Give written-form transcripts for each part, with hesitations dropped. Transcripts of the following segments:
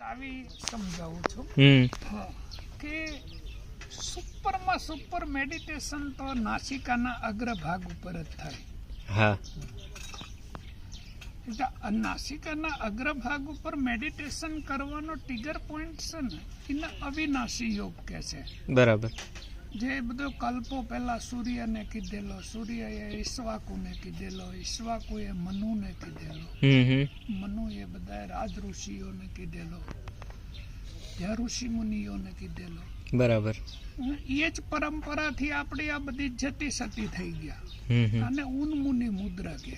આવી સમજાવું છું કે સુપરમાં સુપર મેડિટેશન તો નાસિકાના અગ્રભાગ ઉપર જ થાય. હા, એટલે નાસિકાના અગ્રભાગ ઉપર મેડિટેશન કરવાનો ટિગર પોઈન્ટ છે ને એને અવિનાશી યોગ કહે છે. બરાબર. જે બધો કલ્પો પહેલા સૂર્યને કીધેલો, સૂર્યએ ઈશ્વાકુને કીધેલો, ઈશ્વાકુએ મનુને કીધેલો, મનુએ બધા રાજ ઋષિઓને કીધેલો, ત્યાં ઋષિ મુનિઓને કીધેલો. બરાબર. એ જ પરંપરાથી આપણી આ બધી જતી સતી થઈ ગયા. અને ઉન્મુનિ મુદ્રા કે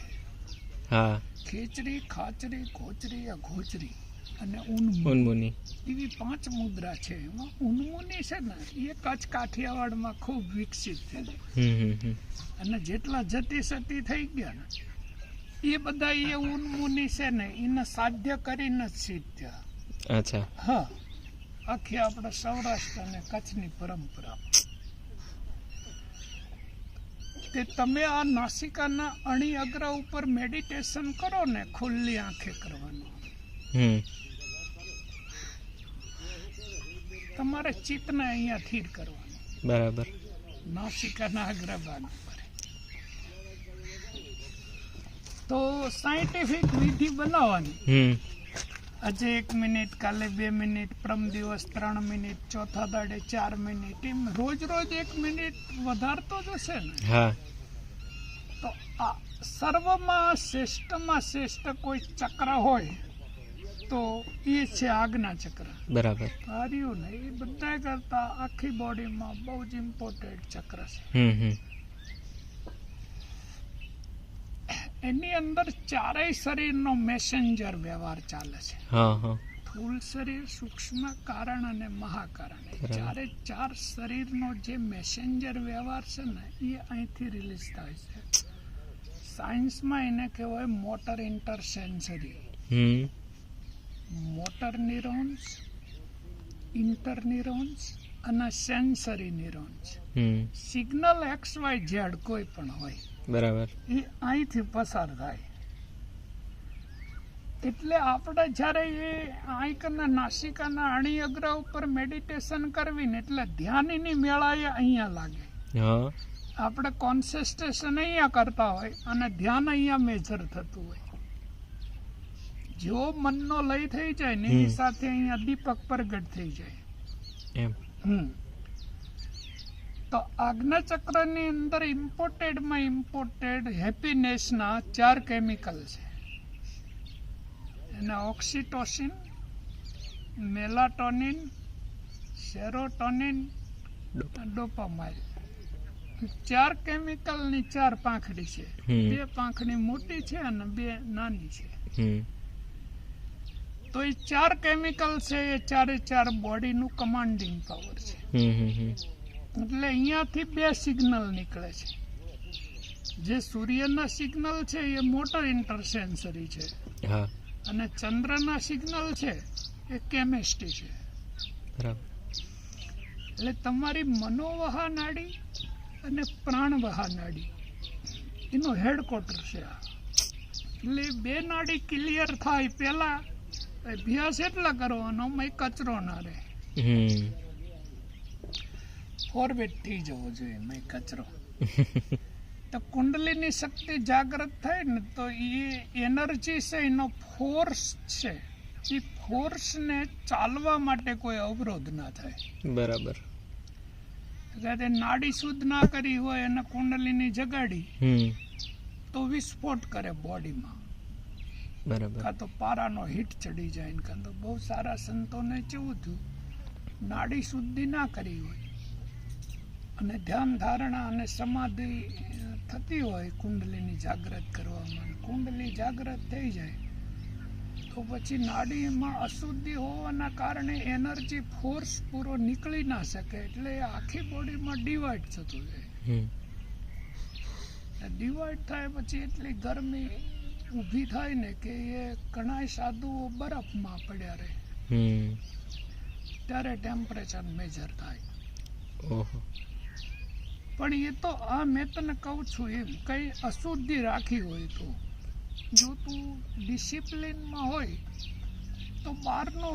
હા, ખેચરી, ખાચરી, ખોચરી, અઘોચરી અને ઉન્મુનિ એવી 5 મુદ્રા છે. એમાં ઉન્મુનિ છે ને એ કચ્છ કાઠિયાવાડમાં ખૂબ વિકસિત છે. અને જેટલા જતી સતી થઈ ગયા ને એ બધા એ ઉન્મુનિ છે ને એને સાધ્ય કરીને જ સિદ્ધ. અચ્છા. હા, આખી આપણા સૌરાષ્ટ્ર અને કચ્છની પરંપરા. તે તમે આ નાસિકાના અણી અગ્ર ઉપર મેડિટેશન કરો ને, ખુલ્લી આંખે કરવાનું. તમારે ચિત્તને અહીંયા સ્થિર કરવાનું. બરાબર. નાસિકાના અગ્રભાગ ઉપર. તો સાયન્ટિફિક વિધિ બનાવવાની. આજે 1 મિનિટ, કાલે 2 મિનિટ, પ્રમ દિવસ 3 મિનિટ, ચોથા દાડે 4 મિનિટ, એમ રોજ 1 મિનિટ વધારતો જશે ને. હા. તો આ સર્વમાં શ્રેષ્ઠ કોઈ ચક્ર હોય તો એ છે આજ્ઞા ચક્ર. બરાબર. હાર્યું ને એ બધા કરતા આખી બોડીમાં બહુ જ ઇમ્પોર્ટન્ટ ચક્ર છે. એની અંદર ચારેય શરીરનો મેસેન્જર વ્યવહાર ચાલે છે. સ્થૂળ શરીર, સૂક્ષ્મ કારણ અને મહાકારણ. ચારે 4 શરીરનો જે મેસેન્જર વ્યવહાર છે ને એ અહીંથી રિલીઝ થાય છે. સાયન્સમાં એને કહેવાય motor intersensory. Motor neurons, inter neurons અને સેન્સરી ન્યુરોન્સ. સિગ્નલ XYZ કોઈ પણ હોય, બરાબર, એ અહીંથી પસાર થાય. એટલે આપણે જ્યારે એ આંખના નાસિકાના અણી અગ્ર ઉપર મેડિટેશન કરવી ને એટલે ધ્યાન એની મેળાએ અહીંયા લાગે. આપણે કોન્સન્ટ્રેશન અહીંયા કરતા હોય અને ધ્યાન અહીંયા મેજર થતું હોય. જો મનનો લય થઈ જાય ને એની સાથે અહીંયા દીપક પ્રગટ થઈ જાય. તો આજ્ઞા ચક્રની અંદર ઇમ્પોર્ટેડ હેપીનેસના 4 કેમિકલ છે. એના ઓક્સિટોસિન, મેલાટોનિન, સેરોટોનિન, ડોપામાઇન. 4 કેમિકલની 4 પાંખડી છે. 2 પાંખડી મોટી છે અને 2 નાની છે. તો એ 4 કેમિકલ છે એ 4 બોડીનું કમાન્ડિંગ પાવર છે. એટલે અહીંયાથી 2 સિગ્નલ નીકળે છે. જે સૂર્યના સિગ્નલ છે એ મોટર ઇન્ટરસેન્સરી છે અને ચંદ્રના સિગ્નલ છે એ કેમિસ્ટ્રી છે. એટલે તમારી મનોવહા નાડી અને પ્રાણવહા નાડી એનો હેડક્વાર્ટર છે આ. એટલે 2 નાડી ક્લિયર થાય પહેલા અભ્યાસ એટલા કરવાનો કચરો ના રહે. ફોરવેડ થઈ જવો જોઈએ કચરો. તો કુંડલીની શક્તિ જાગૃત થાય ને તો એ એનર્જી છે, એનો ફોર્સ છે. એ ફોર્સને ચાલવા માટે કોઈ અવરોધ ના થાય. બરાબર. નાડી શુદ્ધ ના કરી હોય અને કુંડલીની જગાડી તો વિસ્ફોટ કરે બોડીમાં. બરાબર. કાં તો પારાનો હીટ ચડી જાય, કાં તો બહુ સારા સંતોને કેવું થયું, નાડી શુદ્ધિ ના કરી હોય અને ધ્યાન ધારણા અને સમાધિ થતી હોય કુંડલીની જાગૃત કરવામાં, કુંડલી જાગૃત થઈ જાય તો પછી નાડીમાં અશુદ્ધિ હોવાના કારણે એનર્જી ફોર્સ પૂરો નીકળી ના શકે. એટલે આખી બોડીમાં ડિવાઈડ થતું જાય. ડિવાઈડ થાય પછી એટલી ગરમી ઊભી થાય ને કે એ ઘણા સાધુઓ બરફમાં પડ્યા રહે ત્યારે ટેમ્પરેચર મેજર થાય. પણ એ તો આ મેં તને કહું છું એમ કઈ અશુદ્ધિ રાખી હોય તો, જો તું ડિસિપ્લિનમાં હોય તો બહારનો